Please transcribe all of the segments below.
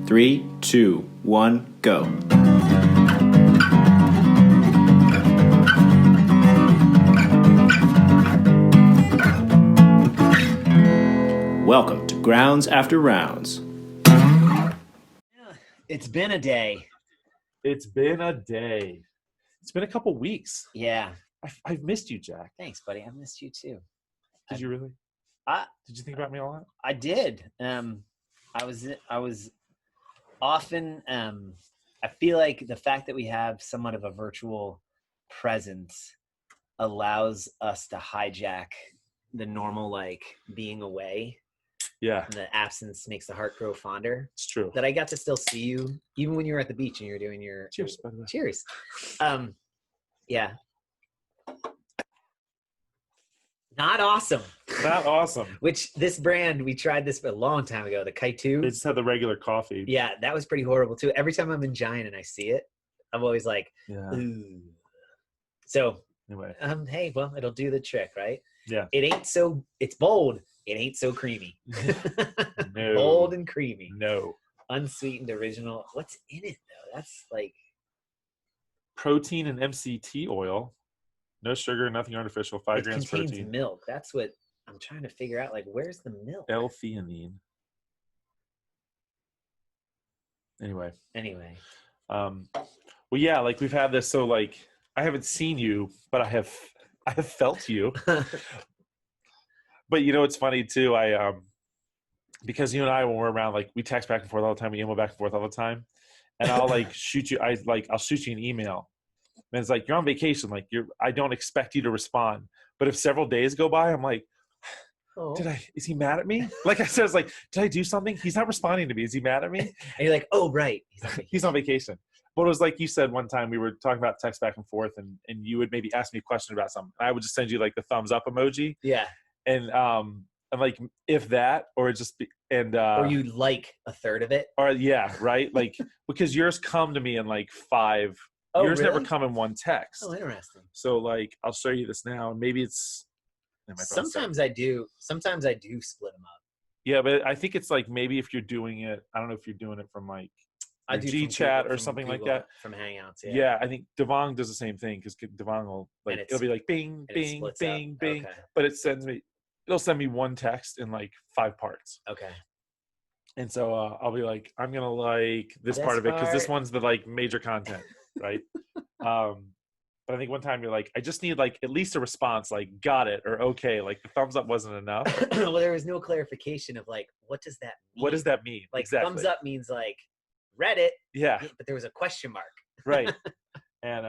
3, 2, 1, go. Welcome to Grounds After Rounds. It's been a day. It's been a day. It's been a couple weeks. Yeah. I've missed you, Jack. Thanks, buddy. I missed you too. Did you really? Did you think about me a lot? I did. I was often. I feel like the fact that we have somewhat of a virtual presence allows us to hijack the normal, like, being away. Yeah. And the absence makes the heart grow fonder. It's true. That I got to still see you, even when you were at the beach and you were doing your Cheers, by the way. Cheers. Yeah. Not awesome. Not awesome. Which this brand, we tried this a long time ago, the Kaitu. They just had the regular coffee. Yeah, that was pretty horrible too. Every time I'm in Giant and I see it, I'm always like, Yeah. ooh. So, Anyway. Hey, well, it'll do the trick, right? Yeah. It's bold. It ain't so creamy. No. Bold and creamy. No. Unsweetened original. What's in it though? That's like Protein and MCT oil. No sugar, nothing artificial. 5 it grams contains protein. milk. That's what I'm trying to figure out. Like, where's the milk? L-theanine. Anyway. Well, yeah, like we've had this. So, like, I haven't seen you, but I have felt you. But you know, it's funny too. Because you and I, when we're around, like we text back and forth all the time, we email back and forth all the time, and I'll like shoot you. I'll shoot you an email, and it's like you're on vacation. Like I don't expect you to respond. But if several days go by, I'm like, Oh. is he mad at me? Like I said, it's like, did I do something? He's not responding to me. Is he mad at me? And you're like, oh, right. He's on vacation. But it was like you said one time, we were talking about text back and forth, and you would maybe ask me a question about something. I would just send you like the thumbs up emoji. Yeah. And I'm like, if that, or just be, and or you like a third of it. or yeah, right. Like, because yours come to me in like 5. Oh, yours really? never come in one text. Oh, interesting. So like, I'll show you this now. Maybe it's. Sometimes I do split them up. Yeah, but I think it's like maybe if you're doing it, I don't know if you're doing it from like I do G from chat Google, or from something like Google, that. From Hangouts. Yeah, I think Devon does the same thing because Devon will like it'll be like bing, bing, bing, bing, Okay. but it'll send me one text in like 5 parts. Okay. And so I'll be like, I'm gonna like this part of it because this one's the like major content, right? But I think one time you're like, I just need like at least a response, like got it or okay, like the thumbs up wasn't enough. Well, there was no clarification of like, what does that mean? What does that mean? Like exactly. thumbs up means like read it. Yeah. But there was a question mark. Right. And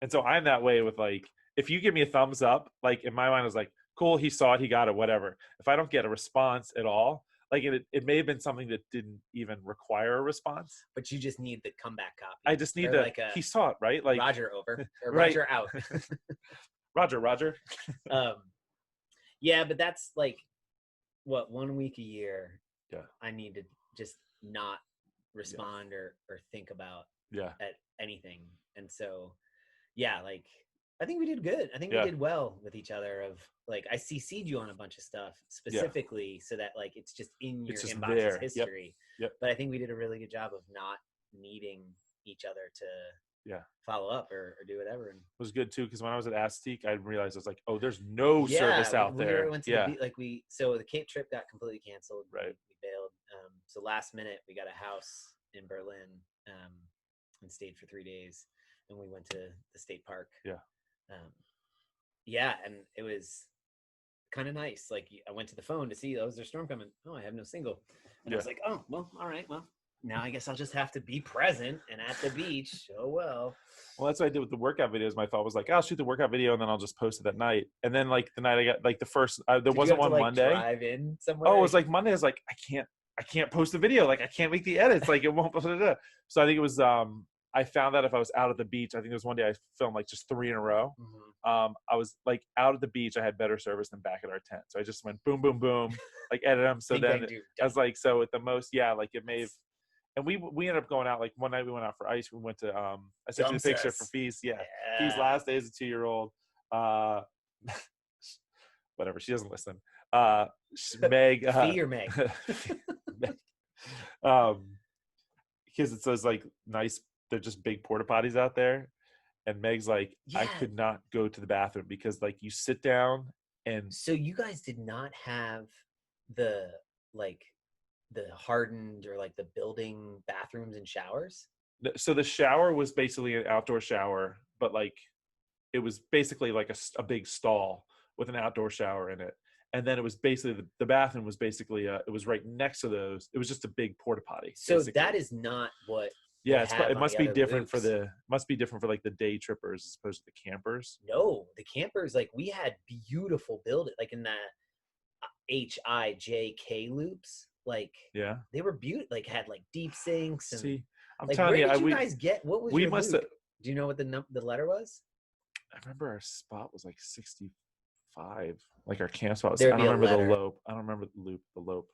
so I'm that way with like, if you give me a thumbs up, like in my mind I was like, cool, he saw it, he got it, whatever. If I don't get a response at all, like it may have been something that didn't even require a response. But you just need the comeback copy. I just need like he saw it, right? Like Roger over or right. Roger out. Roger. Yeah, but that's like what 1 week a year. Yeah. I need to just not respond or think about at anything. And so yeah, like I think we did good. I think we did well with each other of like I CC'd you on a bunch of stuff specifically so that like it's just in your inbox's history. Yep. But I think we did a really good job of not needing each other to follow up or do whatever. And it was good too because when I was at Aztec, I realized I was like, oh, there's no service out there. Went to so the Cape trip got completely canceled. Right. We bailed. So last minute we got a house in Berlin and stayed for 3 days. And we went to the state park. Yeah. And it was kind of nice. Like I went to the phone to see, oh, is there a storm coming? Oh, I have no signal. And I was like, oh, well, all right. Well, now I guess I'll just have to be present and at the beach. Oh, well. Well, that's what I did with the workout videos. My thought was like, I'll shoot the workout video and then I'll just post it that night. And then like the night I got like the first, there wasn't one Monday. Drive in somewhere? Oh, it was like Monday. I was like, I can't post the video. Like I can't make the edits. Like it won't. So I think it was, I found that if I was out at the beach, I think there was one day I filmed like just 3 in a row. Mm-hmm. I was like out at the beach. I had better service than back at our tent. So I just went boom, boom, boom, like edit them. So then I was like, so at the most, like it may have, and we ended up going out like one night we went out for ice. We went to, I sent you the picture for Fee's. Yeah. Fee's last day as a 2-year-old. Whatever. She doesn't listen. Meg. Fee or Meg? Meg. because it says like nice, they're just big porta potties out there. And Meg's like, I could not go to the bathroom because like you sit down and. So you guys did not have the hardened or like the building bathrooms and showers? So the shower was basically an outdoor shower, but like it was basically like a big stall with an outdoor shower in it. And then it was basically the bathroom was basically it was right next to those. It was just a big porta potty. So basically. that is not what. Yeah, it must be different for like the day trippers as opposed to the campers. No, the campers, like we had beautiful building, like in that HIJK loops, like they were beautiful, like had like deep sinks. And, see, I'm like, telling you, where did you guys get? What was your loop? Do you know what the letter was? I remember our spot was like 65, like our camp spot. I don't remember the lope. I don't remember the loop. The lope.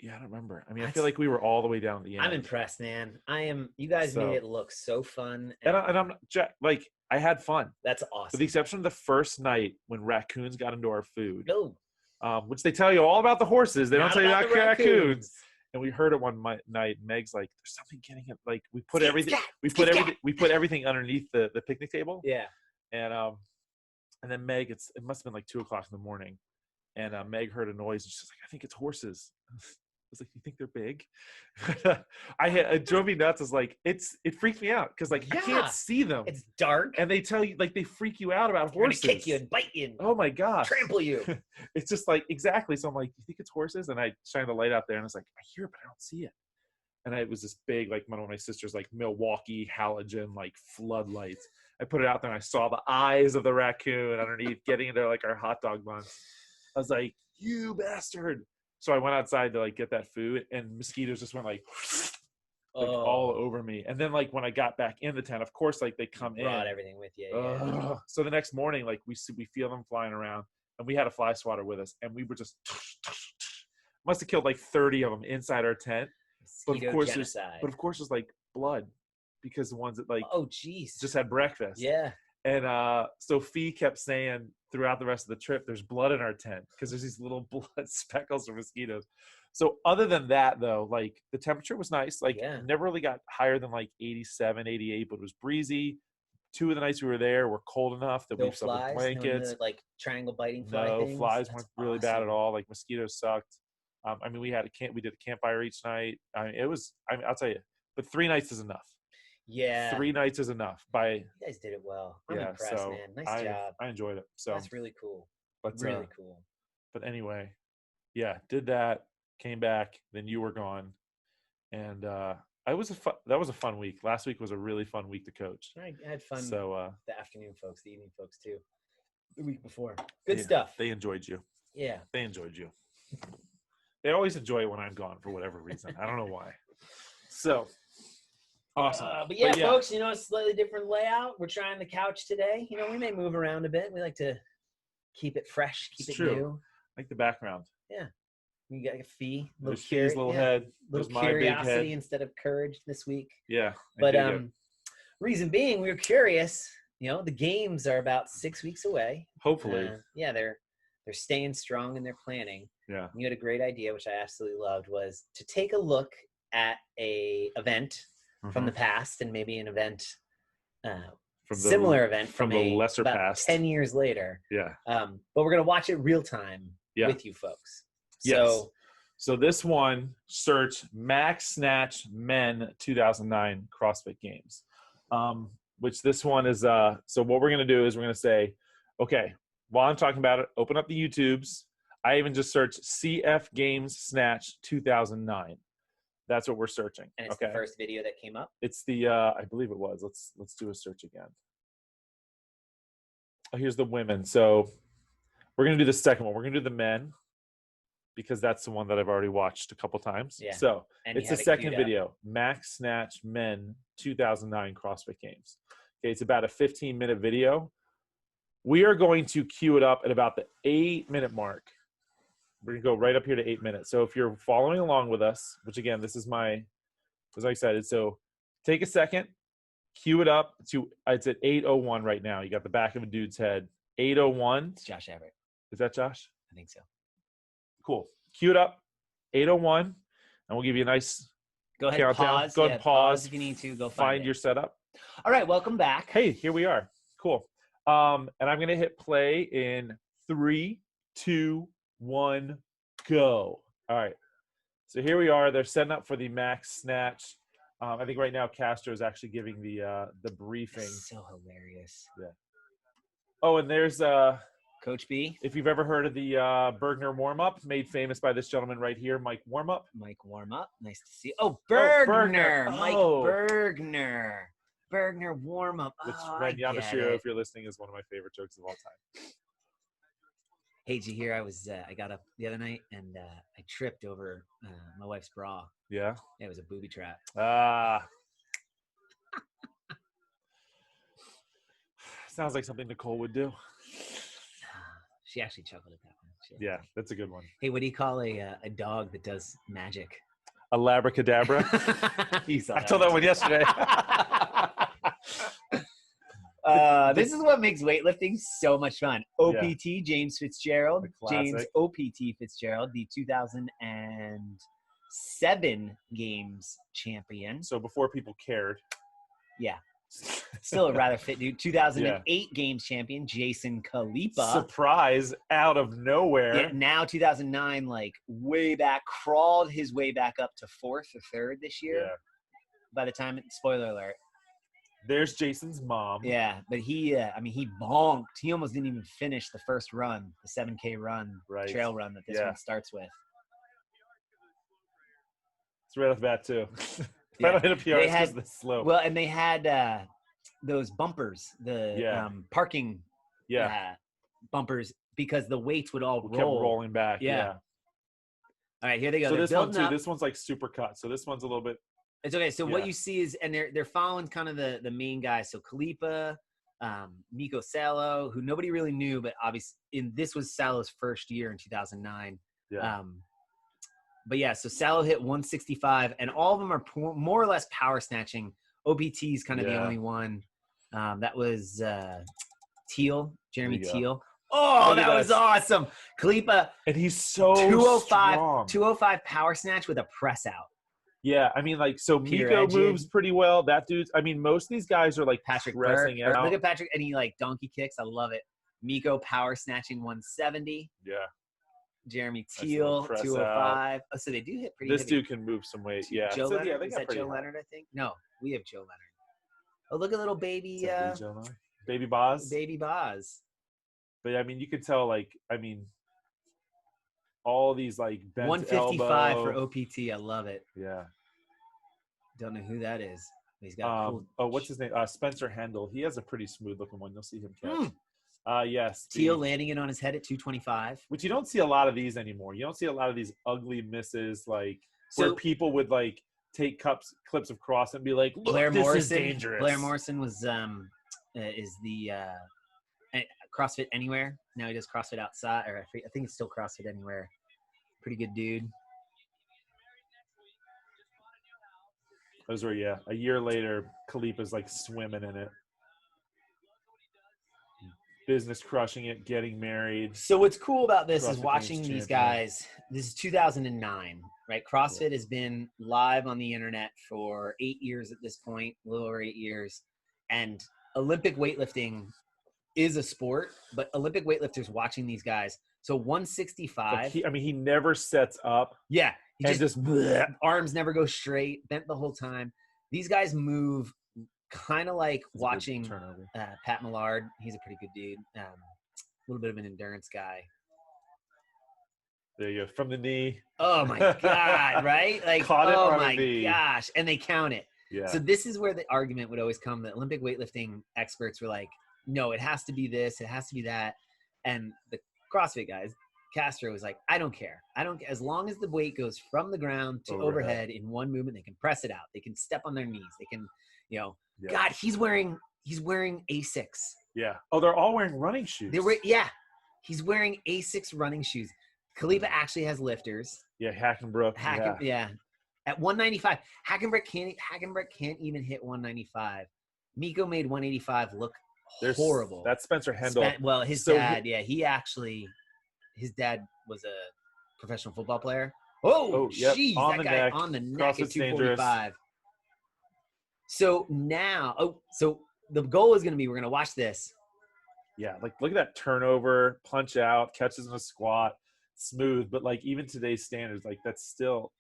Yeah, I don't remember. I mean, I feel like we were all the way down at the end. I'm impressed, man. I am. You guys made it look so fun. And I'm like, I had fun. That's awesome. With the exception of the first night when raccoons got into our food. No. Which they tell you all about the horses. They don't tell you about raccoons. And we heard it one night. Meg's like, "There's something getting it." Like we put everything. We put everything underneath the picnic table. Yeah. And then Meg, it must have been like 2:00 in the morning, and Meg heard a noise and she's like, "I think it's horses." I was like, "You think they're big?" It drove me nuts. It's like it freaked me out because like I can't see them. It's dark, and they tell you like they freak you out about horses. They're gonna kick you and bite you. Oh my gosh, trample you. It's just like exactly. So I'm like, "You think it's horses?" And I shine the light out there, and it's like I hear it, but I don't see it. And it was this big, like one of my sister's like Milwaukee halogen like floodlights. I put it out there, and I saw the eyes of the raccoon underneath getting into like our hot dog buns. I was like, "You bastard!" So I went outside to like get that food, and mosquitoes just went like all over me. And then like when I got back in the tent, of course, like they come in. Brought everything with you. Yeah. So the next morning, like we feel them flying around, and we had a fly swatter with us, and we were just must have killed like 30 of them inside our tent. But of course, there's like blood because the ones that like just had breakfast. Yeah. And Sophie kept saying throughout the rest of the trip, there's blood in our tent because there's these little blood speckles of mosquitoes. So other than that, though, like the temperature was nice. Like never really got higher than like 87, 88, but it was breezy. 2 of the nights we were there were cold enough that we slept with blankets. Like triangle biting fly things. Flies weren't really bad at all. Like mosquitoes sucked. I mean, we did a campfire each night. I mean, I'll tell you, but 3 nights is enough. Yeah. 3 nights is enough. You guys did it well. I'm impressed, man. Nice job. I enjoyed it. So that's really cool. But really cool. But anyway, did that, came back, then you were gone. And that was a fun week. Last week was a really fun week to coach. I had fun. So the afternoon folks, the evening folks too. The week before. Good stuff. They enjoyed you. Yeah. They enjoyed you. They always enjoy it when I'm gone for whatever reason. I don't know why. So awesome. But folks, a slightly different layout. We're trying the couch today. We may move around a bit. We like to keep it fresh, keep it new. Like the background. Yeah. You got a fee. There's Fee's little head. Little my curiosity big head. Instead of courage this week. Yeah. But reason being, we were curious. The games are about 6 weeks away. Hopefully. They're staying strong in their planning. Yeah. You had a great idea, which I absolutely loved, was to take a look at a event from the past and maybe an event, similar event from the lesser past, 10 years later. Yeah. But we're going to watch it real time with you folks. Yes. So this one, search Max Snatch Men 2009 CrossFit Games. Which this one is, so what we're going to do is we're going to say, okay, while I'm talking about it, open up the YouTubes. I even just searched CF Games Snatch 2009. That's what we're searching. And it's the first video that came up? It's the, I believe it was. Let's do a search again. Oh, here's the women. So we're going to do the second one. We're going to do the men because that's the one that I've already watched a couple times. Yeah. So it's the second video, Max Snatch Men 2009 CrossFit Games. Okay, it's about a 15-minute video. We are going to cue it up at about the 8-minute mark. We're going to go right up here to 8 minutes. So if you're following along with us, which again, this is was I excited. So take a second, cue it up to, it's at 8:01 right now. You got the back of a dude's head. 8:01. It's Josh Everett. Is that Josh? I think so. Cool. Cue it up. 8:01. And we'll give you a nice Go ahead, countdown. pause. Go ahead, pause if you need to. Go find your setup. All right, welcome back. Hey, here we are. Cool. And I'm gonna hit play in 3, 2, 1, go. All right. So here we are. They're setting up for the max snatch. I think right now Castro is actually giving the briefing. That's so hilarious. Yeah. Oh, and there's Coach B. If you've ever heard of the Bergner warm-up, made famous by this gentleman right here, Mike Warm-up. Mike Warm-up. Nice to see you. Oh, Bergner. Mike Oh. Bergner. Bergner Warm-up. Which, Ren Yamashiro, if you're listening, is one of my favorite jokes of all time. Hey, did you hear I got up the other night and I tripped over my wife's bra. Yeah? Yeah, it was a booby trap. Sounds like something Nicole would do. She actually chuckled at that one. Yeah, that's a good one. Hey, what do you call a dog that does magic? A labracadabra. I told that one yesterday. This is what makes weightlifting so much fun. OPT, James Fitzgerald. James OPT Fitzgerald, the 2007 Games champion. So before people cared. Yeah. Still a rather fit dude. 2008 Games champion, Jason Khalipa. Surprise out of nowhere. Yeah, now 2009, like way back, crawled his way back up to 4th or 3rd this year. Yeah. By the time, spoiler alert. There's Jason's mom. Yeah, but he bonked. He almost didn't even finish the first run, the 7K run, trail run that this one starts with. It's right off the bat, too. If I don't hit a PR, it's because of the slope. Well, and they had those bumpers, the parking bumpers, because the weights would all roll. Kept rolling back, yeah. All right, here they go. So they're this one, too, up. this one's like super cut. So this one's a little bit. It's okay. So what you see is, and they're following kind of the main guys. So Khalipa, Miko Salo, who nobody really knew, but obviously this was Salo's first year in 2009. Yeah. But yeah, so Salo hit 165, and all of them are more or less power snatching. OPT is kind of the only one. That was Teal, Jeremy Teal. Oh, that was awesome. Khalipa. And he's so 205, strong. 205 power snatch with a press out. Yeah, I mean, like, so Miko moves pretty well. That dude's, I mean, most of these guys are like Patrick pressing out. out. Look at Patrick, and he like donkey kicks. I love it. Miko power snatching 170. Yeah. Jeremy Teal, 205. Oh, so they do hit pretty This heavy. dude can move some weight. Yeah. Joe Leonard? Yeah, they Is got that Joe Leonard, I think? No, we have Joe Leonard. Oh, look at little baby. Baby Boz. Baby Boz. But, I mean, you could tell, like, I mean, all these, like, bent 155 elbow. for OPT. I love it. Yeah. Don't know who that is. He's got cool. Oh, what's his name? Spencer Handel. He has a pretty smooth looking one. You'll see him catch. Yes. Teal landing it on his head at 225. Which you don't see a lot of these anymore. You don't see a lot of these ugly misses, like where people would like take clips of cross and be like, "Look, this is dangerous." Blair Morrison was is the CrossFit Anywhere. Now he does CrossFit Outside, or I think it's still CrossFit Anywhere. Pretty good dude. Those were a year later. Khalipa's like swimming in it. Business crushing it, getting married. So what's cool about this is CrossFit watching Games these champion. guys. This is 2009, right? CrossFit has been live on the internet for 8 years at this point, a little over 8 years. And Olympic weightlifting is a sport, but Olympic weightlifters watching these guys. So 165. He never sets up. Yeah. He just arms never go straight, bent the whole time. These guys move kind of like watching Pat Millard. He's a pretty good dude. A little bit of an endurance guy. There you go. From the knee. Oh my God, right? Like, Caught it oh on my the knee. gosh. And they count it. Yeah. So this is where the argument would always come. The Olympic weightlifting experts were like, no, it has to be this. It has to be that. And the CrossFit guys, Castro was like, I don't care. As long as the weight goes from the ground to overhead in one movement, they can press it out. They can step on their knees. They can, God, he's wearing Asics. Yeah. Oh, they're all wearing running shoes. He's wearing Asics running shoes. Khalipa actually has lifters. Yeah, Hackenbrook. At 195, Hackenbrook can't even hit 195. Miko made 185 look horrible. That's Spencer Handel. His dad, his dad was a professional football player. Oh, yep. jeez, On that the guy neck. on the neck CrossFit's at 245. So now, so the goal is going to be, we're going to watch this. Yeah, like look at that turnover, punch out, catches in a squat, smooth. But like even today's standards, like that's still.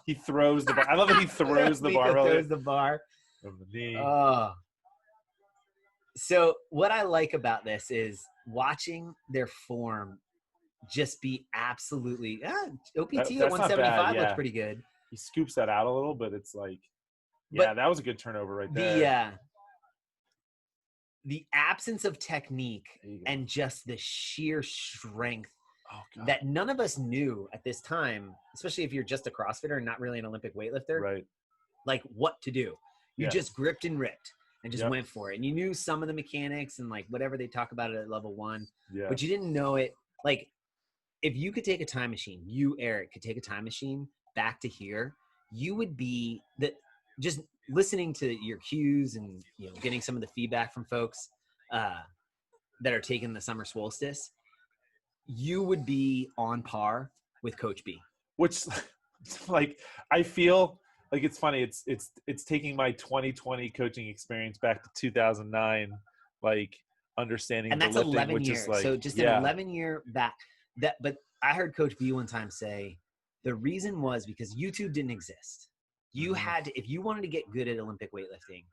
He throws the bar. I love that he throws the barbell. Throws the bar from the knee. So what I like about this is watching their form just be absolutely OPT at 175 looks pretty good. He scoops that out a little, but it's like, yeah, that was a good turnover right there. The absence of technique and just the sheer strength that none of us knew at this time, especially if you're just a CrossFitter and not really an Olympic weightlifter, right? Like what to do. You just gripped and ripped and just went for it. And you knew some of the mechanics and like whatever they talk about it at level 1, but you didn't know it. Like if you could take a time machine, you, Eric, could take a time machine back to here, you would be just listening to your cues and, you know, getting some of the feedback from folks that are taking the summer solstice, you would be on par with Coach B. Which, like, I feel like it's funny. It's taking my 2020 coaching experience back to 2009, like understanding. And that's the lifting, 11 which years. Is like, so just an 11-year back. But I heard Coach B one time say the reason was because YouTube didn't exist. You had to, if you wanted to get good at Olympic weightlifting,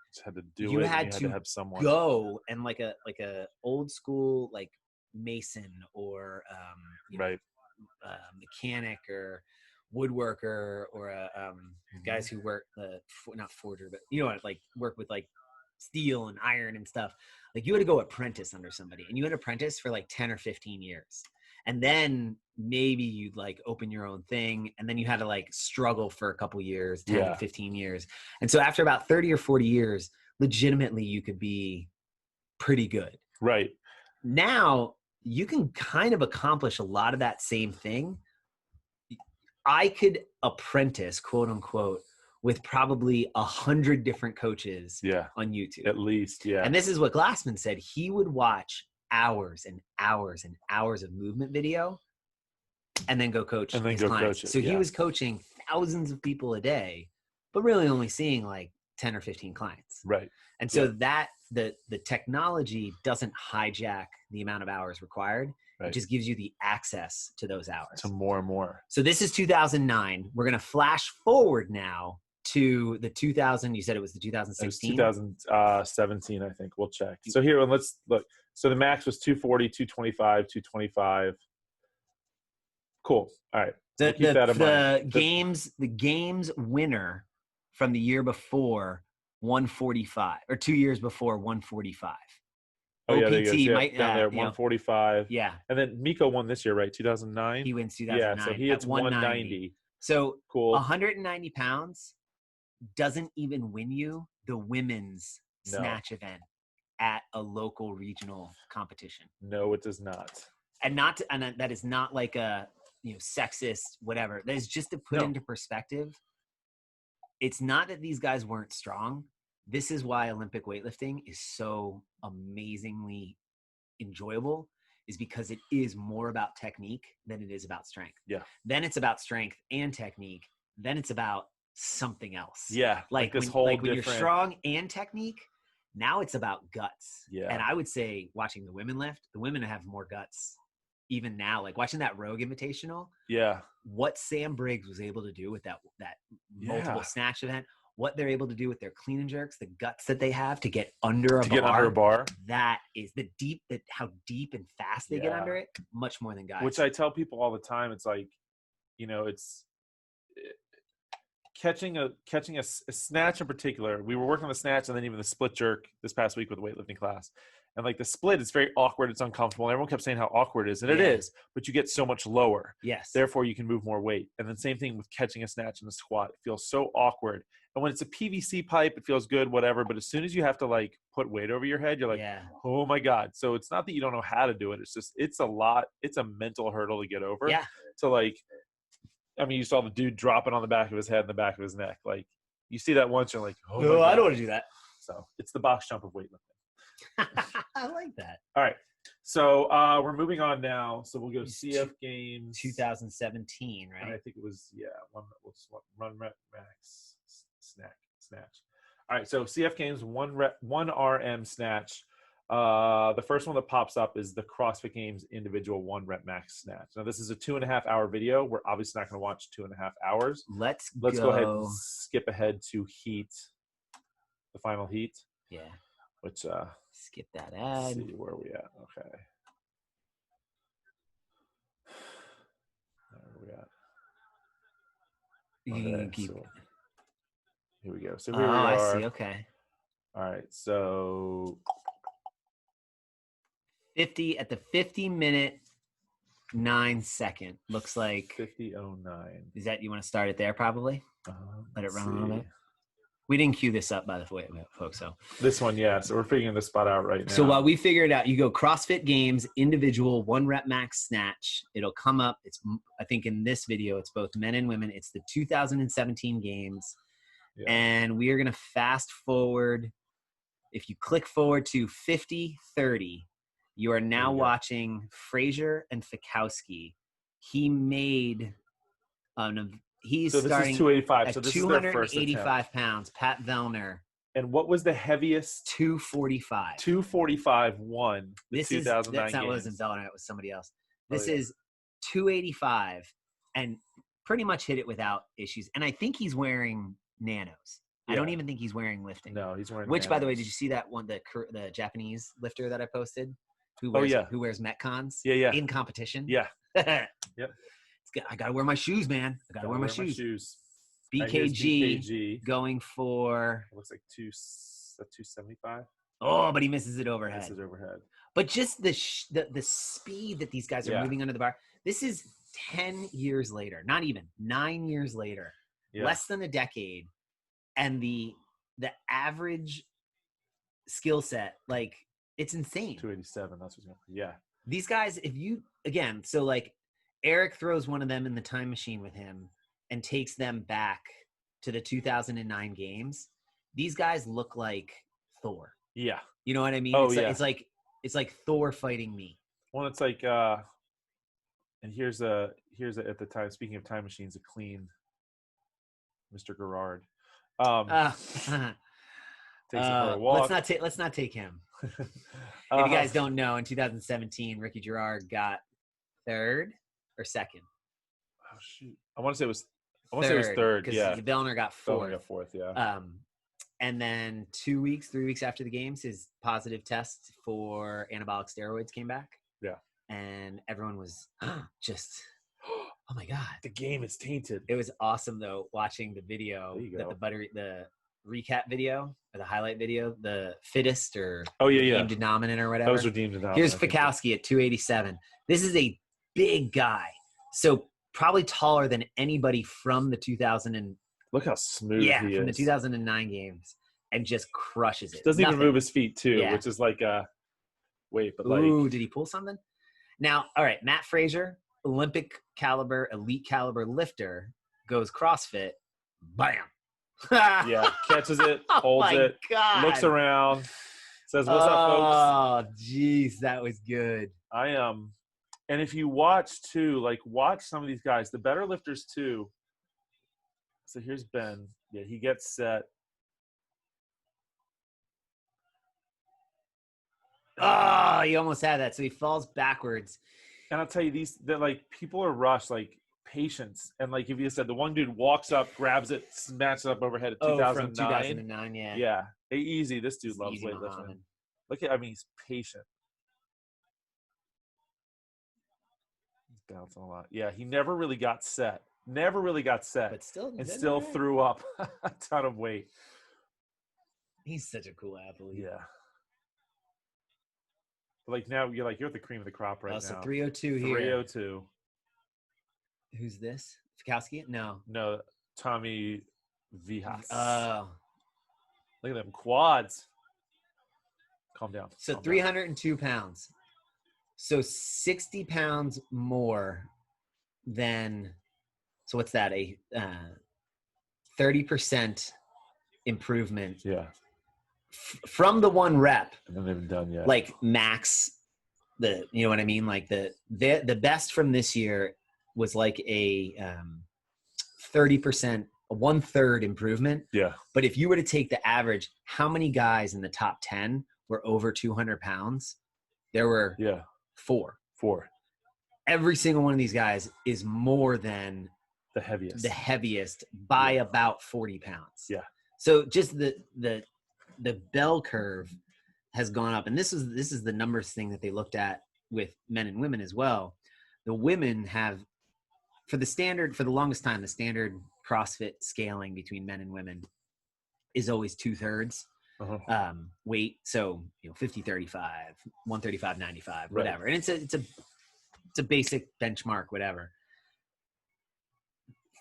you had to have someone go and like a old school like mason or mechanic or woodworker or guys who work not forger, but you know what, like work with like steel and iron and stuff. Like you had to go apprentice under somebody, and you had to apprentice for like 10 or 15 years. And then maybe you'd like open your own thing, and then you had to like struggle for a couple years, 10 to 15 years. And so after about 30 or 40 years, legitimately you could be pretty good. Right. Now you can kind of accomplish a lot of that same thing. I could apprentice, quote unquote, with probably 100 different coaches on YouTube. At least, yeah. And this is what Glassman said. He would watch hours and hours and hours of movement video and then go coach his clients. So he was coaching thousands of people a day, but really only seeing like 10 or 15 clients. Right. And so that the technology doesn't hijack the amount of hours required. Right. It just gives you the access to those hours. To more and more. So this is 2009. We're going to flash forward now to the 2000. You said it was the 2016? 2017, I think. We'll check. So here, let's look. So the max was 240, 225, 225. Cool. All right. We'll keep that in mind. The games winner from the year before 145, or 2 years before 145. Oh, yeah, OPT might down there, 145. Yeah. And then Miko won this year, right? 2009? He wins 2009. Yeah, so he hits 190. So cool. 190 pounds doesn't even win you the women's snatch event at a local regional competition. No, it does not. And that is not like a sexist whatever. That is just to put into perspective. It's not that these guys weren't strong. This is why Olympic weightlifting is so amazingly enjoyable, is because it is more about technique than it is about strength. Yeah. Then it's about strength and technique. Then it's about something else. Yeah. Like when you're strong and technique, now it's about guts. Yeah. And I would say watching the women lift, the women have more guts even now. Like watching that Rogue Invitational. Yeah. What Sam Briggs was able to do with that multiple snatch event, what they're able to do with their clean and jerks, the guts that they have to get under a bar. That is how deep and fast they get under it, much more than guys. Which I tell people all the time. It's like, it's catching a snatch in particular. We were working on the snatch and then even the split jerk this past week with the weightlifting class. And like the split, it's very awkward. It's uncomfortable. And everyone kept saying how awkward it is. And it is, but you get so much lower. Yes. Therefore, you can move more weight. And then same thing with catching a snatch in the squat. It feels so awkward. And when it's a PVC pipe, it feels good, whatever. But as soon as you have to like put weight over your head, you're like, oh my God. So it's not that you don't know how to do it. It's just, it's a lot. It's a mental hurdle to get over. Yeah. So like, I mean, you saw the dude dropping on the back of his head and the back of his neck. Like you see that once, you're like, oh, I don't want to do that. So it's the box jump of weightlifting. I like that. All right. So we're moving on now. So we'll go CF Games 2017, right? And I think it was one rep max snatch. All right, so CF Games one RM snatch. The first one that pops up is the CrossFit Games individual 1 rep max snatch. Now this is a 2.5 hour video. We're obviously not going to watch 2.5 hours. Let's go ahead and skip ahead to heat, the final heat. Yeah. Which skip that ad. See where are we at. Okay. Where are we at? Okay, so here we go. So here we are. I see. Okay. All right. So 50 at the 50-minute 9-second. Looks like 50:09. Is that, you want to start it there probably? Let it run a little bit. We didn't cue this up, by the way, folks. So this one, yeah. So we're figuring this spot out right now. So while we figure it out, you go CrossFit Games individual 1 rep max snatch. It'll come up. It's, I think in this video, it's both men and women. It's the 2017 games. Yeah. And we are going to fast forward. If you click forward to 50:30, you are now watching Fraser and Fikowski. He made he's so this starting is 285. at so this 285 pounds. Pat Vellner. And what was the heaviest? 245. 245 won the this 2009 is, that games. wasn't Vellner, it was somebody else. This is 285 and pretty much hit it without issues. And I think he's wearing nanos. Yeah. I don't even think he's wearing lifting. No, he's wearing Which, nanos. by the way, did you see that one, the Japanese lifter that I posted? Who wears Metcons? Yeah. In competition? Yeah. Yep. I got to wear my shoes, man. I got to wear my shoes. BKG, BKG going for... It looks like 275. Oh, but he misses it overhead. Misses overhead. But just the speed that these guys are moving under the bar. This is 10 years later. Not even. 9 years later. Yeah. Less than a decade. And the average skill set, like, it's insane. 287. That's what's going to... Yeah. These guys, if you... Again, so, like, Eric throws one of them in the time machine with him and takes them back to the 2009 games. These guys look like Thor. Yeah. You know what I mean? Oh, it's like Thor fighting me. Well, it's like, and here's at the time, speaking of time machines, a clean Mr. Gerard. Takes him for a walk. Let's not take him. If you guys don't know, in 2017, Ricky Gerard got 3rd or 2nd. Oh shoot! I want to say it was 3rd. Yeah. Vellner got 4th. Vellner got 4th. Yeah. And then 3 weeks after the games, his positive test for anabolic steroids came back. Yeah. And everyone was just, oh my God. The game is tainted. It was awesome though, watching the video, the recap video or the highlight video, the fittest or deemed dominant or whatever. Those are deemed dominant. Here's Fikowski at 287. This is a big guy. So probably taller than anybody from the 2000 Look how smooth he is. From the 2009 games, and just crushes it. Doesn't even move his feet too, which is like Ooh, did he pull something? Now, all right, Matt Fraser, Olympic caliber, elite caliber lifter, goes CrossFit, bam. Yeah, catches it, holds it, looks around, says, "What's up, folks?" Oh, geez, that was good. And if you watch too, like watch some of these guys, the better lifters too. So here's Ben. Yeah, he gets set. Oh, he almost had that. So he falls backwards. And I'll tell you, that like people are rushed, like patience. And like if you said, the one dude walks up, grabs it, snatches up overhead at 2009. From 2009, yeah. Yeah. Easy. This dude loves weightlifting. Look at, he's patient. Bouncing a lot. Yeah, he never really got set. But still threw up a ton of weight. He's such a cool athlete. Yeah. But like now you're at the cream of the crop right now. So 302 here. 302. Who's this? Fikowski? No, Tommy Vihas. Oh. Look at them quads. Calm down. So 302 pounds. So 60 pounds more than, so what's that? A 30% improvement. Yeah. From the 1 rep. And then they've done yet. Like max you know what I mean? Like the best from this year was like a 30%, a 1/3 improvement. Yeah. But if you were to take the average, how many guys in the top 10 were over 200 pounds? There were 4. Every single one of these guys is more than the heaviest by about 40 pounds. Yeah. So just the bell curve has gone up. And this is the numbers thing that they looked at with men and women as well. The women have, for the longest time, the standard CrossFit scaling between men and women is always 2/3 weight. So, 50, 35, 135, 95, whatever. Right. And it's a basic benchmark, whatever.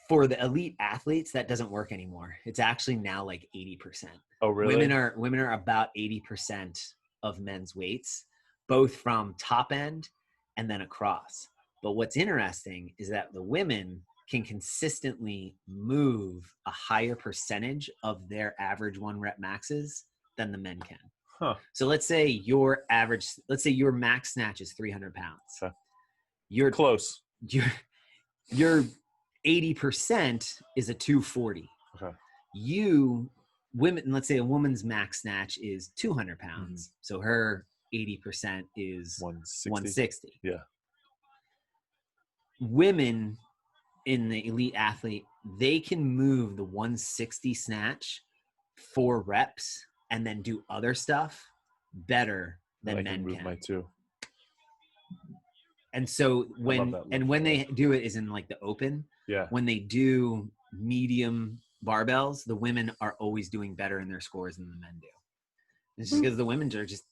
For the elite athletes, that doesn't work anymore. It's actually now like 80%. Oh, really? Women are about 80% of men's weights, both from top end and then across. But what's interesting is that the women can consistently move a higher percentage of their average 1 rep maxes than the men can. Huh. So let's say your max snatch is 300 pounds. Okay. You're close. Your 80% is a 240. Okay. Women, let's say a woman's max snatch is 200 pounds. Mm-hmm. So her 80% is 160. Yeah. Women in the elite athlete, they can move the 160 snatch 4 reps and then do other stuff better than men can. Move too. And so when they do it is in like the open. Yeah. When they do medium barbells, the women are always doing better in their scores than the men do. It's just because the women are just,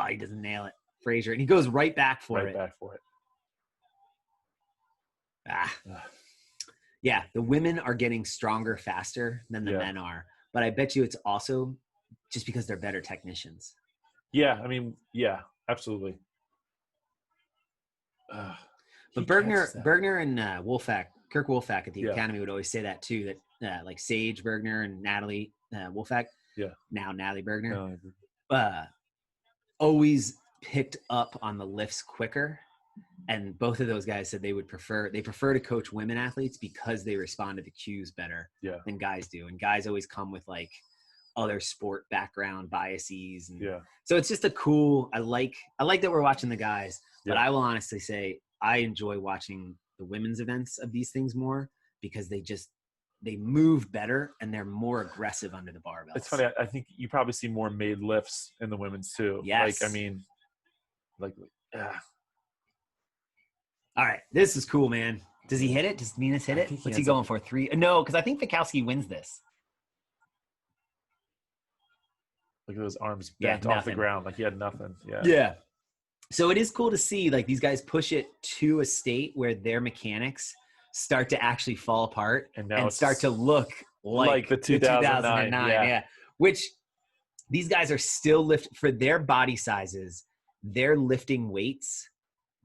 he doesn't nail it. Fraser. And he goes right back for it. Yeah, the women are getting stronger faster than the men are. But I bet you it's also just because they're better technicians. Yeah, I mean, yeah, absolutely. But Bergner and Kirk Wolfak at the Academy would always say that too, that like Sage Bergner and Natalie Wolfak, now Natalie Bergner, always picked up on the lifts quicker. And both of those guys said they prefer to coach women athletes because they respond to the cues better than guys do. And guys always come with like other sport background biases. And so it's just I like that we're watching the guys, but I will honestly say I enjoy watching the women's events of these things more because they move better and they're more aggressive under the barbells. It's funny. I think you probably see more made lifts in the women's too. Yes. Yeah. All right. This is cool, man. Does he hit it? Does Venus hit it? What's he going for? 3? No, because I think Fikowski wins this. Look at those arms bent off the ground like he had nothing. Yeah. Yeah. So it is cool to see like these guys push it to a state where their mechanics start to actually fall apart and start to look like the 2009. Yeah. Which these guys are still for their body sizes. They're lifting weights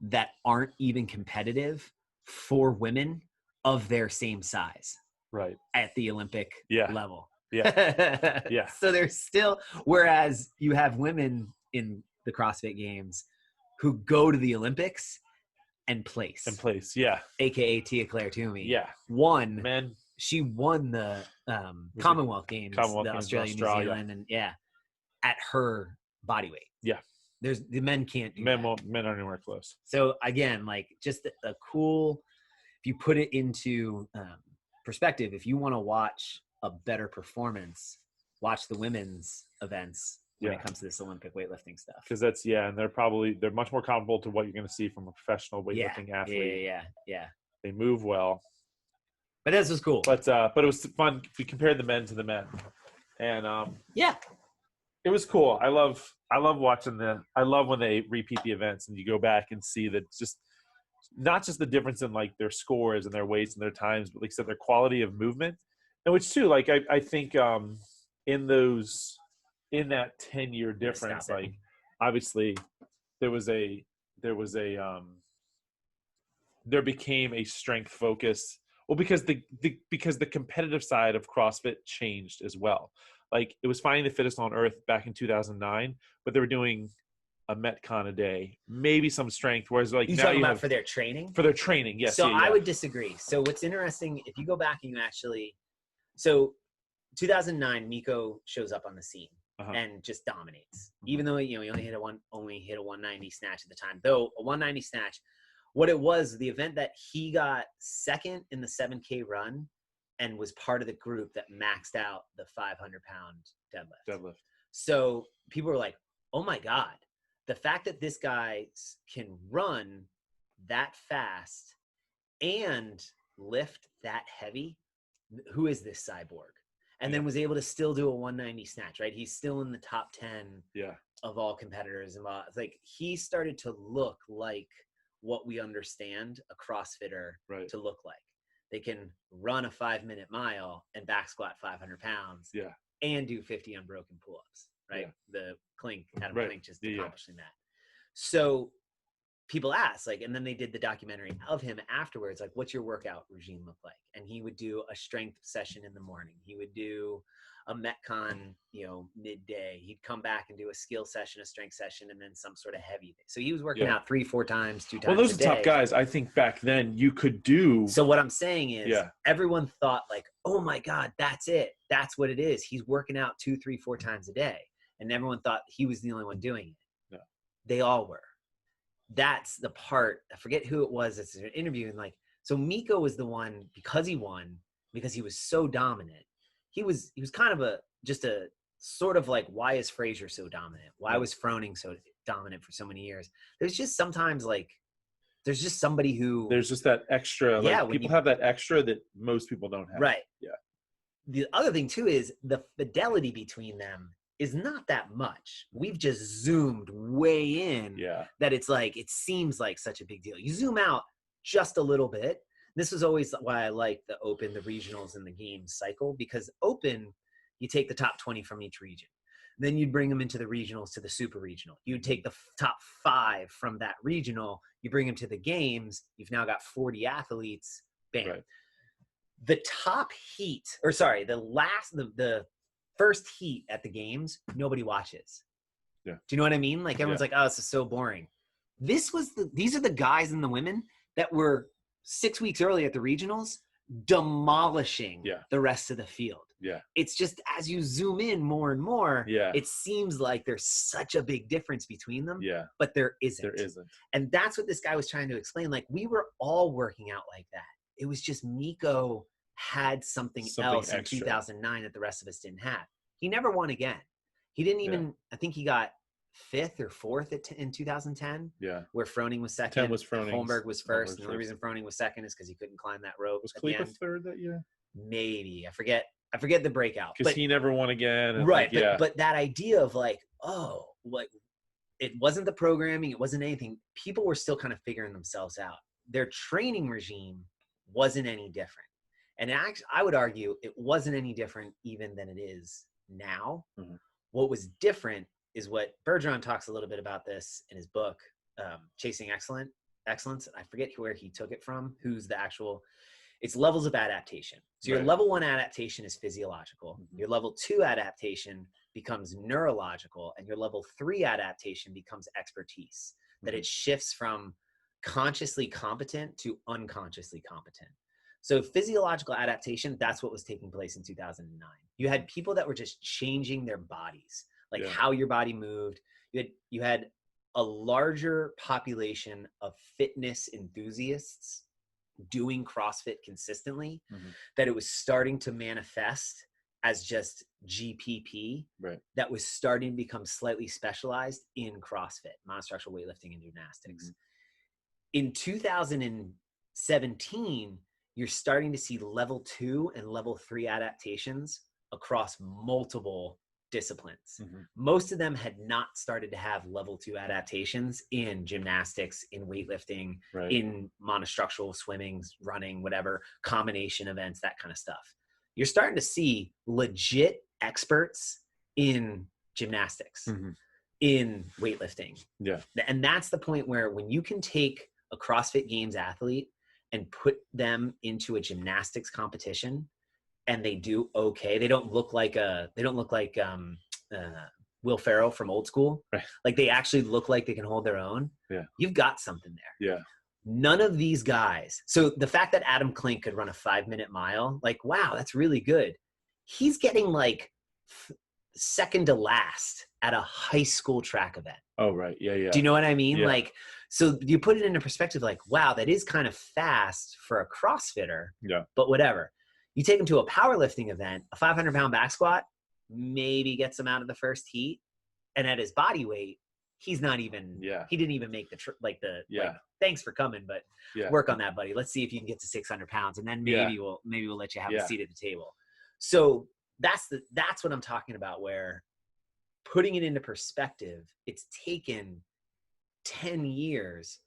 that aren't even competitive for women of their same size. Right. At the Olympic level. Yeah. Yeah. So they're still, whereas you have women in the CrossFit Games who go to the Olympics and place. Yeah. AKA Tia Claire Toomey. Yeah. She won the Commonwealth Games, the Australia, New Zealand, and at her body weight. Yeah. The men can't do men aren't anywhere close. So again, like just a cool, if you put it into perspective, if you want to watch a better performance, watch the women's events when it comes to this Olympic weightlifting stuff. Because and they're much more comparable to what you're going to see from a professional weightlifting athlete. Yeah. They move well. But this was cool. But it was fun if you compared the men to the men. And it was cool. I love watching I love when they repeat the events and you go back and see that just not just the difference in like their scores and their weights and their times, but like I said, their quality of movement. And which too, like I think in that 10-year difference, like obviously there became a strength focus. Well, because the competitive side of CrossFit changed as well. Like it was finding the fittest on earth back in 2009, but they were doing a Metcon a day, maybe some strength. Whereas like you now talking you about have for their training? For their training, yes. So I would disagree. So what's interesting, if you go back and you actually, so 2009, Miko shows up on the scene and just dominates. Even though, you know, he only hit a 190 snatch at the time. Though a 190 snatch, what it was, the event that he got second in the 7K run and was part of the group that maxed out the 500-pound deadlift. So people were like, oh my God, the fact that this guy can run that fast and lift that heavy, who is this cyborg? And then was able to still do a 190 snatch, right? He's still in the top 10 of all competitors. And it's like he started to look like what we understand a CrossFitter to look like. They can run a 5-minute mile and back squat 500 pounds and do 50 unbroken pull-ups, right? The Adam Klink just accomplishing that. So people ask, like, and then they did the documentary of him afterwards, like, what's your workout regime look like? And he would do a strength session in the morning. He would do a Metcon, you know, midday. He'd come back and do a skill session, a strength session, and then some sort of heavy thing. So he was working out 3-4 times, 2 times Well, those a are day. top guys. I think back then you could do. So what I'm saying is everyone thought like, oh my God, that's it. That's what it is. He's working out 2, 3, 4 times a day. And everyone thought he was the only one doing it. No. They all were. That's the part, I forget who it was that's interviewing, like, so Miko was the one, because he won, because he was so dominant. He was kind of just a sort of like, why is Frazier so dominant? Why was Froning so dominant for so many years? There's just sometimes like, there's just somebody who. There's just that extra, like people have that extra that most people don't have. Right. Yeah. The other thing too is the fidelity between them is not that much. We've just zoomed way in that it's like, it seems like such a big deal. You zoom out just a little bit. This is always why I like the open, the regionals, and the games cycle, because open, you take the top 20 from each region. Then you'd bring them into the regionals to the super regional. You'd take the top 5 from that regional. You bring them to the games. You've now got 40 athletes. Bam. Right. The top heat, or sorry, the first heat at the games, nobody watches. Yeah. Do you know what I mean? Like everyone's like, oh, this is so boring. These are the guys and the women that were 6 weeks early at the regionals demolishing the rest of the field. Yeah. It's just as you zoom in more and more, it seems like there's such a big difference between them. Yeah. But there isn't. There isn't. And that's what this guy was trying to explain. Like we were all working out like that. It was just Miko had something else extra in 2009 that the rest of us didn't have. He never won again. He didn't even, I think he got 5th or 4th in 2010. Yeah. Where Froning was second. 10 was Froning. Holmberg was first. And the only reason Froning was second is because he couldn't climb that rope. Was Kleber third that year? Maybe. I forget the breakout. Because he never won again. And right. But that idea of like, oh, like it wasn't the programming. It wasn't anything. People were still kind of figuring themselves out. Their training regime wasn't any different. And actually, I would argue it wasn't any different even than it is now. Mm-hmm. What was different is what Bergeron talks a little bit about this in his book, Chasing Excellence. I forget where he took it from, who's the actual, it's levels of adaptation. So your level 1 adaptation is physiological. Mm-hmm. Your level 2 adaptation becomes neurological, and your level 3 adaptation becomes expertise. Mm-hmm. That it shifts from consciously competent to unconsciously competent. So physiological adaptation, that's what was taking place in 2009. You had people that were just changing their bodies, like how your body moved. You had a larger population of fitness enthusiasts doing CrossFit consistently, that it was starting to manifest as just GPP, that was starting to become slightly specialized in CrossFit, monostructural weightlifting and gymnastics. In 2017, you're starting to see level 2 and level 3 adaptations across multiple disciplines. Most of them had not started to have level 2 adaptations in gymnastics, in weightlifting, in monostructural swimming, running, whatever, combination events, that kind of stuff. You're starting to see legit experts in gymnastics, in weightlifting. Yeah. And that's the point where when you can take a CrossFit Games athlete and put them into a gymnastics competition and they do okay. They don't look like Will Ferrell from Old School. Right. Like they actually look like they can hold their own. Yeah. You've got something there. Yeah. None of these guys. So the fact that Adam Klink could run a 5-minute mile, like, wow, that's really good. He's getting like second to last at a high school track event. Oh, right. Yeah. Yeah. Do you know what I mean? Yeah. Like, so you put it into perspective, like, wow, that is kind of fast for a CrossFitter. Yeah. But whatever. You take him to a powerlifting event, a 500-pound back squat, maybe gets him out of the first heat. And at his body weight, he's not even, he didn't even make the, like, thanks for coming, but work on that, buddy. Let's see if you can get to 600 pounds. And then maybe we'll let you have a seat at the table. So that's what I'm talking about, where putting it into perspective, it's taken 10 years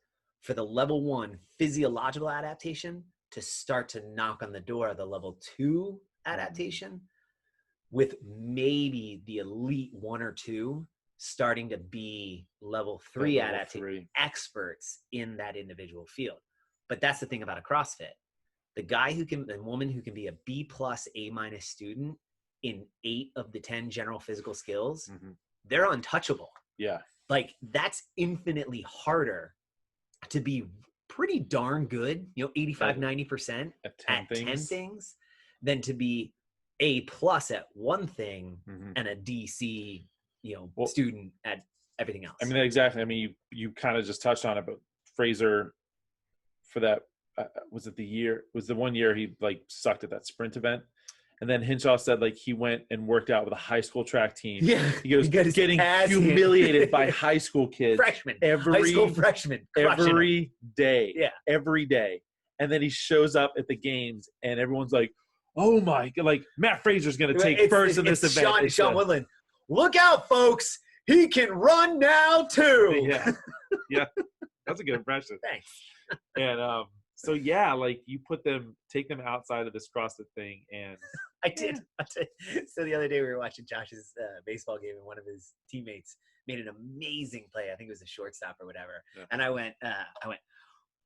for the level 1 physiological adaptation to start to knock on the door of the level 2 adaptation, with maybe the elite 1 or 2 starting to be level 3 adaptation experts in that individual field. But that's the thing about a CrossFit. The woman who can be a B+, A- student in 8 of the 10 general physical skills, they're untouchable. Yeah. Like that's infinitely harder to be pretty darn good, 85, 90% at 10 things than to be A+ at one thing and a DC, student at everything else. I mean, exactly. I mean, you kind of just touched on it, but Fraser, for that, was it the 1 year he like sucked at that sprint event? And then Hinshaw said like he went and worked out with a high school track team. Yeah, he goes getting humiliated by high school kids, high school freshmen, every day. Yeah, every day. And then he shows up at the games, and everyone's like, "Oh my god!" Like Matt Fraser's going to take first in this event. Sean Woodland, look out, folks! He can run now too. Yeah, that's a good impression. Thanks. And so yeah, like you take them outside of this CrossFit thing, and I did. So the other day we were watching Josh's baseball game, and one of his teammates made an amazing play. I think it was a shortstop or whatever. Yeah. And I went,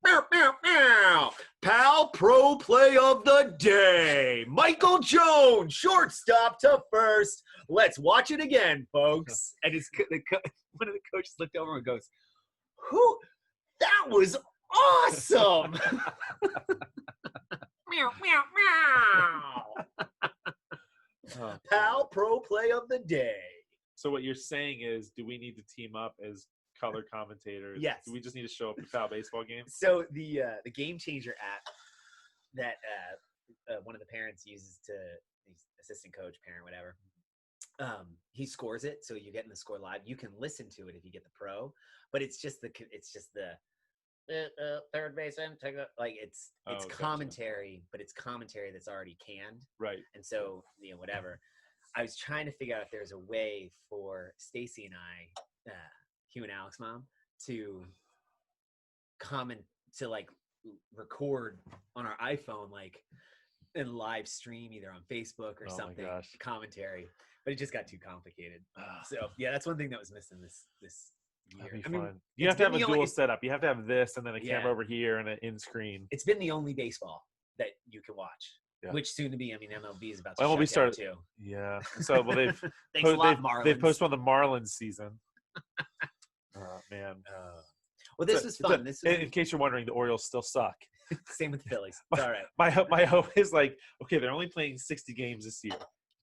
meow, meow, meow. Pal Pro Play of the Day. Michael Jones, shortstop to first. Let's watch it again, folks. And one of the coaches looked over and goes, "Who? That was awesome!" Meow, meow, meow. Pal Pro Play of the Day. So what you're saying is, do we need to team up as color commentators? Yes. Do we just need to show up to Pal baseball games? So the Game Changer app that one of the parents uses to, the assistant coach, parent, whatever, he scores it, so you get in the score live. You can listen to it if you get the pro, but it's just the third baseman, like it's commentary, but it's commentary that's already canned, right? And so whatever. I was trying to figure out if there's a way for Stacy and I, Hugh and Alex mom, to comment, to like record on our iPhone, like and live stream either on Facebook or something, commentary. But it just got too complicated. So yeah, that's one thing that was missing this year. I mean, you have to have a dual setup. You have to have this and then a camera over here and an in-screen. It's been the only baseball that you can watch. Yeah. Which soon to be, I mean, MLB is about to MLB shut down too. Yeah. So they've they've postponed the Marlins season. Man. Well, this was fun. In case you're wondering, the Orioles still suck. Same with the Phillies. It's all right. My hope is like, okay, they're only playing 60 games this year.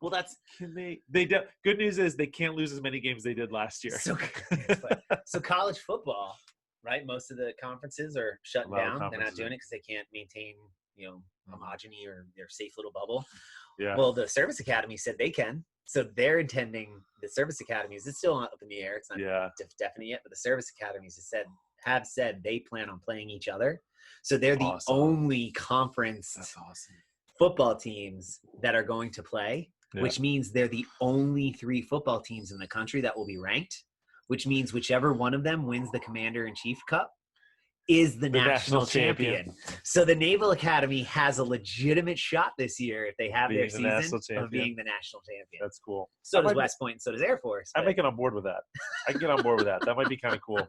Well, that's good news is they can't lose as many games they did last year. So college football, right? Most of the conferences are shut down. They're not doing it because they can't maintain, homogeny or their safe little bubble. Yeah. Well, the service academy said they can. So they're intending the service academies. It's still up in the air. It's not definite yet, but the service academies have said they plan on playing each other. So they're the only conference football teams that are going to play, which means they're the only 3 football teams in the country that will be ranked, which means whichever one of them wins the Commander-in-Chief Cup is the national champion. So the Naval Academy has a legitimate shot this year if they have their season of being the national champion. That's cool. So does West Point, and so does Air Force. I might get on board with that. I can get on board with that. That might be kind of cool.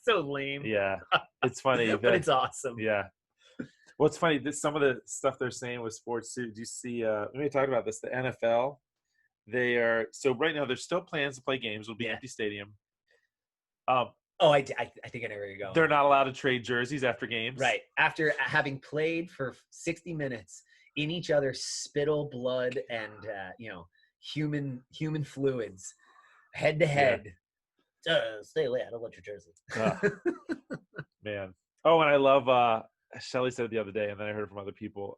So lame. Yeah. It's funny. But it's awesome. Yeah. Well, it's funny. Some of the stuff they're saying with sports too. Do you see? Let me talk about this. The NFL They are, so right now there's still plans to play games. It'll be empty stadium. I think I know where you're going. They're not allowed to trade jerseys after games. Right. After having played for 60 minutes in each other's spittle, blood, and human fluids, head to head. Stay away. I don't want your jersey. Man. Oh, and I love, Shelly said it the other day, and then I heard it from other people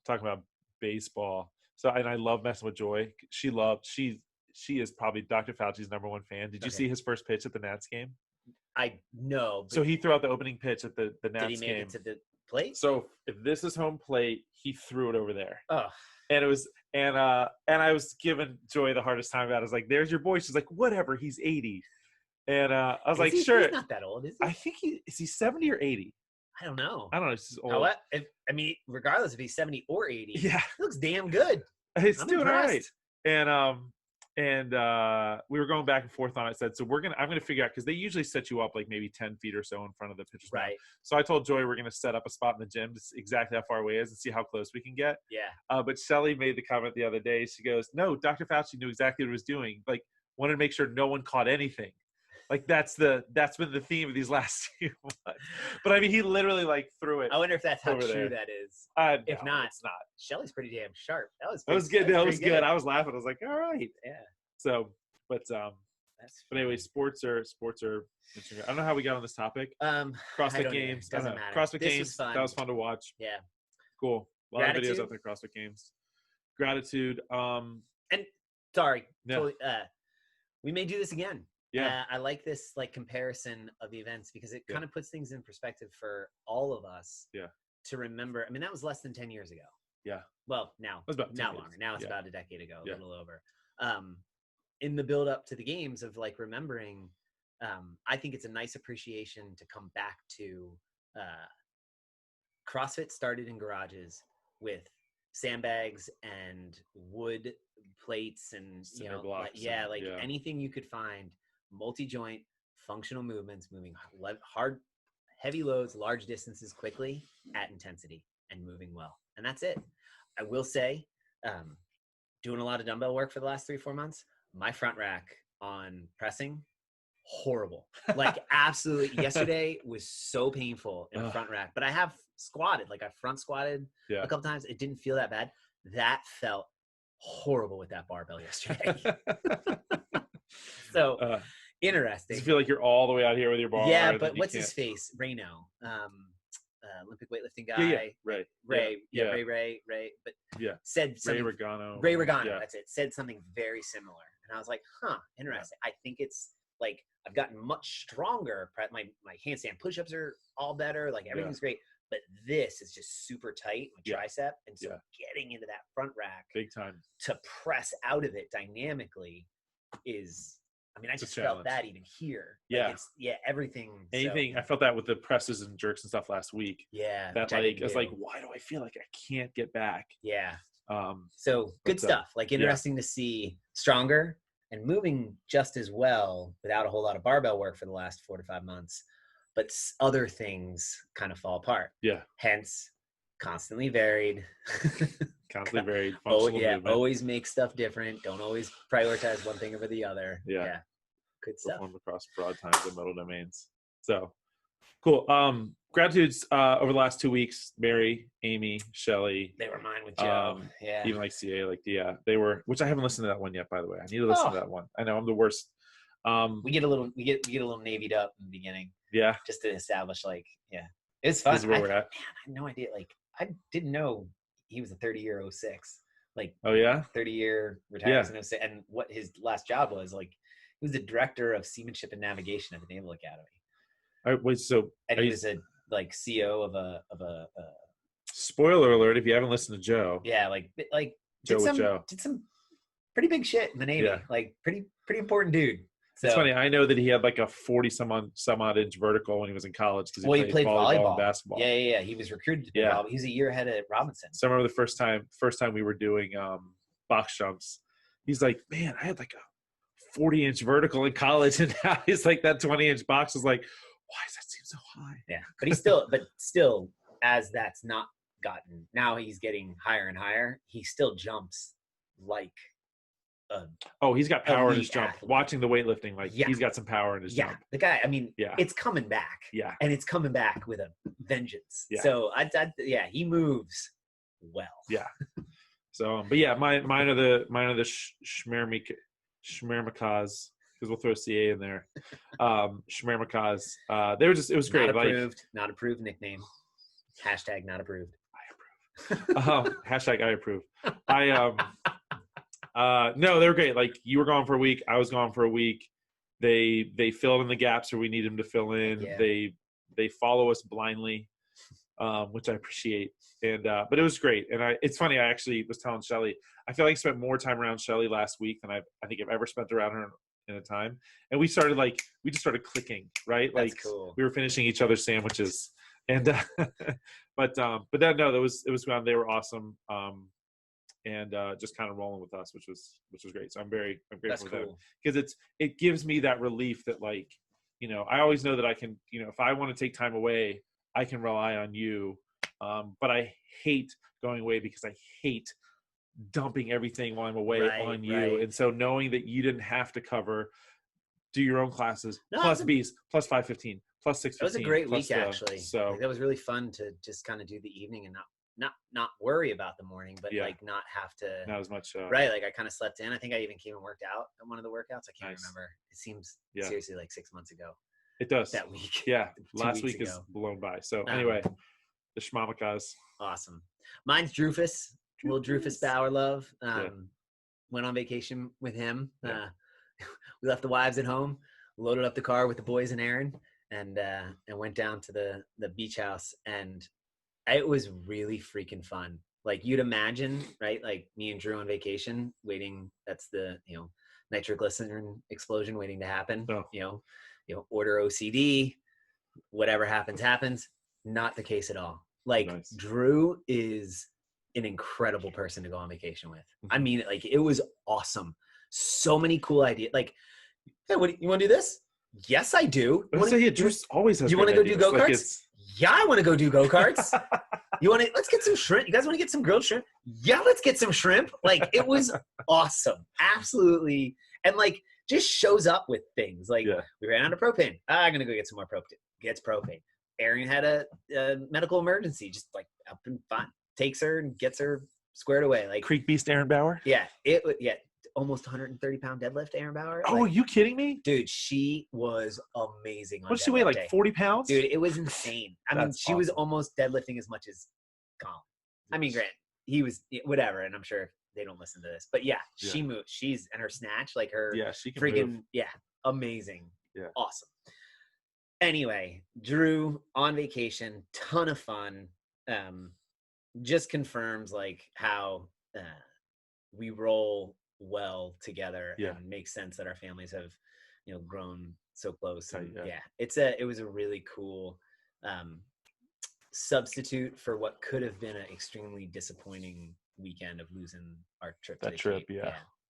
talking about baseball. So, and I love messing with Joy. She is probably Dr. Fauci's #1 fan. Did you see his first pitch at the Nats game? I know. So he threw out the opening pitch at the Nats game. Did he make it to the plate? So if this is home plate, he threw it over there. Oh. And it was, and I was giving Joy the hardest time about it. I was like, "There's your boy." She's like, "Whatever, he's 80." And I was like, "Sure." He's not that old, is he? I think is he 70 or 80? I don't know. It's just old. Regardless if he's 70 or 80, yeah, he looks damn good. He's doing all right. And we were going back and forth on it. I said, so I'm gonna figure out, because they usually set you up like maybe 10 feet or so in front of the pitcher's mound. Right. So I told Joy we're gonna set up a spot in the gym to see exactly how far away it is and see how close we can get. Yeah. But Shelly made the comment the other day. She goes, "No, Dr. Fauci knew exactly what he was doing. Like, wanted to make sure no one caught anything." Like that's been the theme of these last few months. But I mean, he literally like threw it. I wonder if that's how true that is. If not, it's not. Shelly's pretty damn sharp. That was good. That was good. I was laughing. I was like, all right. Yeah. So, but anyway, sports are interesting. I don't know how we got on this topic. CrossFit Games. Doesn't matter. CrossFit Games. That was fun to watch. Yeah. Cool. A lot of videos out there. CrossFit Games. Gratitude. And sorry. Yeah. Totally, we may do this again. Yeah. I like this comparison of events because it kind of puts things in perspective for all of us. Yeah. To remember. I mean, that was less than 10 years ago. Yeah. Well, now longer. Now it's about a decade ago, a little over. In the build up to the games of like remembering, I think it's a nice appreciation to come back to. CrossFit started in garages with sandbags and wood plates and blocks anything you could find, multi-joint functional movements, moving hard, heavy loads, large distances quickly at intensity and moving well. And that's it. I will say, doing a lot of dumbbell work for the last 3-4 months, my front rack on pressing, horrible. Like absolutely. Yesterday was so painful in the front rack, but I have squatted, like I front squatted a couple times. It didn't feel that bad. That felt horrible with that barbell yesterday. So interesting. Does it feel like you're all the way out here with your bar? Yeah, but what's his face? Reno. Olympic weightlifting guy. Ray. Ray. But said something. Ray Regano. That's it. Said something very similar, and I was like, interesting. I think it's like I've gotten much stronger. My handstand push-ups are all better. Like everything's great, but this is just super tight, my tricep, and so getting into that front rack big time to press out of it dynamically is. I mean, I just felt that even here. Yeah. Like everything. Anything. I felt that with the presses and jerks and stuff last week. Yeah. That like, it's like, why do I feel like I can't get back? Yeah. So good stuff. Like interesting to see stronger and moving just as well without a whole lot of barbell work for the last 4 to 5 months, but other things kind of fall apart. Yeah. Hence, constantly varied. Constantly varied. Always make stuff different. Don't always prioritize one thing over the other. Yeah. Good stuff. Perform across broad times and middle domains. So cool. Gratitudes over the last 2 weeks. Mary, Amy, Shelly. They were mine with Joe. Even like CA, they were. Which I haven't listened to that one yet, by the way. I need to listen to that one. I know I'm the worst. We get a little navied up in the beginning. Yeah. Just to establish it's fun. This is where we're at. Man, I had no idea. Like I didn't know he was a 30-year 06. Like 30-year retired in 06, and what his last job was like. He was the director of seamanship and navigation at the Naval Academy. He was a CO of a. Spoiler alert! If you haven't listened to Joe. Yeah, did some pretty big shit in the Navy. Yeah. Like pretty important dude. So, it's funny. I know that he had like a 40 some odd inch vertical when he was in college because he played volleyball and basketball. Yeah. He was recruited to play volleyball. He was a year ahead of Robinson. So I remember the first time we were doing box jumps. He's like, man, I had like a 40-inch vertical in college, and now he's like that 20-inch box is like, why does that seem so high? Yeah, but still, as that's not gotten, now he's getting higher and higher. He still jumps like he's got power in his elite jump. athlete. Watching the weightlifting, like he's got some power in his jump. The guy, I mean, it's coming back. Yeah. And it's coming back with a vengeance. Yeah. So he moves well. Yeah. So, but yeah, mine are the Shmermikas, because we'll throw CA in there. Shmermikas. They were just, it was great. Not approved nickname. Hashtag not approved. Hashtag I approve. No, they were great. Like, you were gone for a week, I was gone for a week. They filled in the gaps where we need them to fill in. Yeah. They follow us blindly, which I appreciate. And but it was great. And it's funny, I actually was telling Shelly, I feel like I spent more time around Shelly last week than I think I've ever spent around her in a time. And we just started clicking, right? That's like cool. We were finishing each other's sandwiches. And but then no, it was fun. They were awesome. And just kind of rolling with us, which was great. So I'm grateful for them, because it gives me that relief that, like, I always know that I can, if I want to take time away, I can rely on you. But I hate going away because I hate dumping everything while I'm away on you. Right. And so knowing that you didn't have to do your own classes, plus B's, plus 515, plus 615. It was a great week, actually. So that was really fun to just kind of do the evening and not worry about the morning, but like not have to. Not as much. Right. Like I kind of slept in. I think I even came and worked out at one of the workouts. I can't remember. It seems seriously like 6 months ago. It does. That week. Yeah. Last week is blown by. So anyway, the Shmamakas. Awesome. Mine's Drufus. Little Drufus Bauer love. Went on vacation with him. We left the wives at home, loaded up the car with the boys and Aaron, and went down to the beach house, and it was really freaking fun. Like, you'd imagine, right? Like me and Drew on vacation, waiting. That's the nitroglycerin explosion waiting to happen. Oh. Order OCD, whatever happens. Not the case at all. Like, nice. Drew is an incredible person to go on vacation with. I mean, like, it was awesome. So many cool ideas. Like, hey, you want to do this? Yes, I do. Drew always has. You want to go do go-karts? Yeah, I want to go do go-karts. Let's get some shrimp. You guys want to get some grilled shrimp? Yeah, let's get some shrimp. Like, it was awesome. Absolutely. And like, just shows up with things. Like, we ran out of propane. I'm going to go get some more propane. Gets propane. Aaron had a medical emergency, just like up and fine. Takes her and gets her squared away. Like Creek Beast Aaron Bauer? Yeah. Almost 130-pound deadlift, Aaron Bauer. Oh, are you kidding me? Dude, she was amazing. What did she weigh, like 40 pounds? Dude, it was insane. I mean, she was almost deadlifting as much as Colin. I mean, Grant, he was whatever, and I'm sure they don't listen to this. But she moved. And her snatch, like her she can freaking move. Amazing. Yeah. Awesome. Anyway, Drew on vacation, ton of fun. Just confirms like how we roll well together, and makes sense that our families have grown so close. And it was a really cool substitute for what could have been an extremely disappointing weekend of losing our trip to the Cape.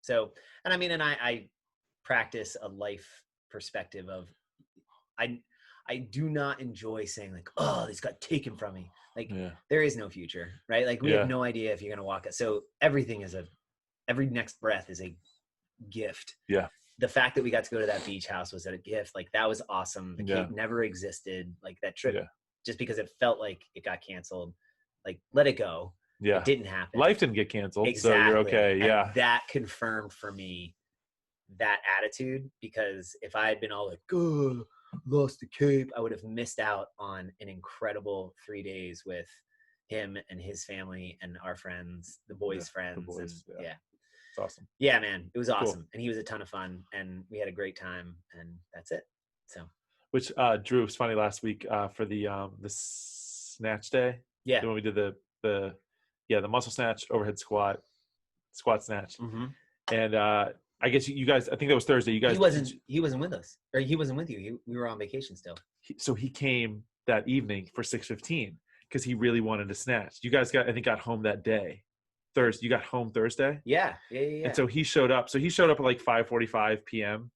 So, and I mean, and I practice a life perspective of I do not enjoy saying like, oh, this got taken from me. Like, there is no future, right? Like, we have no idea if you're going to walk it. So everything is every next breath is a gift. Yeah. The fact that we got to go to that beach house was a gift. Like, that was awesome. The Cape never existed. Like, that trip, just because it felt like it got canceled, like, let it go. Yeah. It didn't happen. Life didn't get canceled. Exactly. So you're okay. And that confirmed for me that attitude, because if I had been all like, oh, lost the Cape, I would have missed out on an incredible 3 days with him and his family and our friends, the boys' friends. The boys, and it's awesome. Yeah, man, it was awesome. Cool. And he was a ton of fun, and we had a great time, and that's it. So, which Drew, was funny last week for the snatch day. Yeah. When we did the muscle snatch, overhead squat snatch. Mm-hmm. And I guess you guys, I think that was Thursday. You guys, he wasn't with us, or he wasn't with you. We were on vacation still. So he came that evening for 6:15 because he really wanted to snatch. You guys got home that day. Thursday, you got home Thursday. Yeah. And so he showed up. So he showed up at like 5:45 p.m.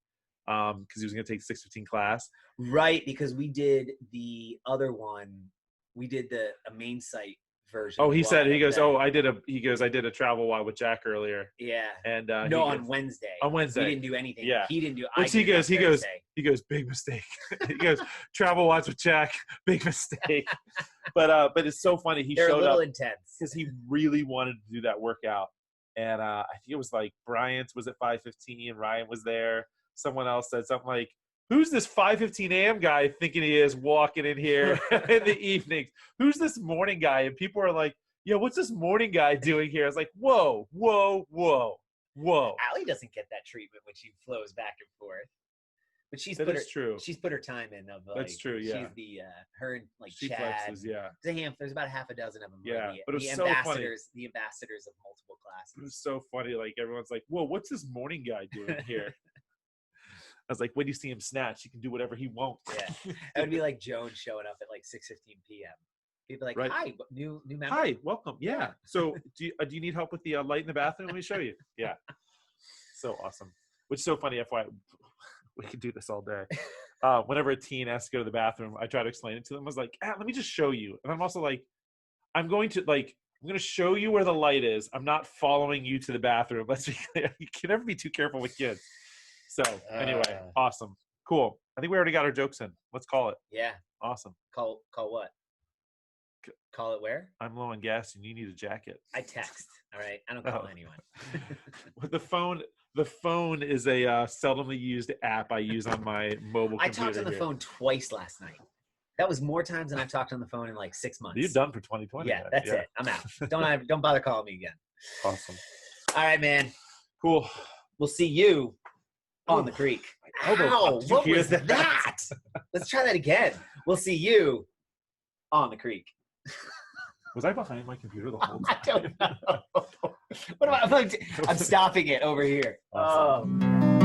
Because he was going to take the 6:15 class. Right, because we did the other one. We did a main site version. Oh, he goes, I did a travel walk with Jack earlier. Yeah. And on Wednesday. On Wednesday. He didn't do anything. Yeah. He didn't do. Which he goes, big mistake. He goes, travel watch with Jack, big mistake. But it's so funny. They're showed a little intense because he really wanted to do that workout. And I think it was like Bryant's was at 5:15. Ryan was there. Someone else said something like, "Who's this 5:15 a.m. guy thinking he is walking in here in the evenings? Who's this morning guy?" And people are like, "Yo, what's this morning guy doing here?" I was like, "Whoa, whoa, whoa, whoa." Allie doesn't get that treatment when she flows back and forth, but she's put her time in. That's true. Yeah, she's the her and like she Chad. Flexes, yeah, There's about half a dozen of them. Yeah, but it's so funny. The ambassadors of multiple classes. It was so funny. Like everyone's like, "Whoa, what's this morning guy doing here?" I was like, when you see him snatch, he can do whatever he wants. Yeah. It would be like Joan showing up at like 6:15 p.m. He'd be like, right. "Hi, new member." "Hi, welcome." Yeah. So do you need help with the light in the bathroom? Let me show you. Yeah. So awesome. Which is so funny. FYI, we could do this all day. Whenever a teen has to go to the bathroom, I try to explain it to them. I was like, let me just show you. And I'm also like, I'm going to show you where the light is. I'm not following you to the bathroom. Let's be clear. You can never be too careful with kids. So anyway, awesome. Cool. I think we already got our jokes in. Let's call it. Yeah. Awesome. Call what? Call it where? I'm low on gas and you need a jacket. I text. All right. I don't call anyone. The phone is a seldomly used app I use on my mobile computer. I talked on the phone twice last night. That was more times than I've talked on the phone in like 6 months. You're done for 2020. Yeah, that's it. I'm out. Don't bother calling me again. Awesome. All right, man. Cool. We'll see you on the creek. Ow, what was that? Let's try that again. We'll see you on the creek. Was I behind my computer the whole time? I don't know. What am I? I'm stopping it over here. Awesome. Oh.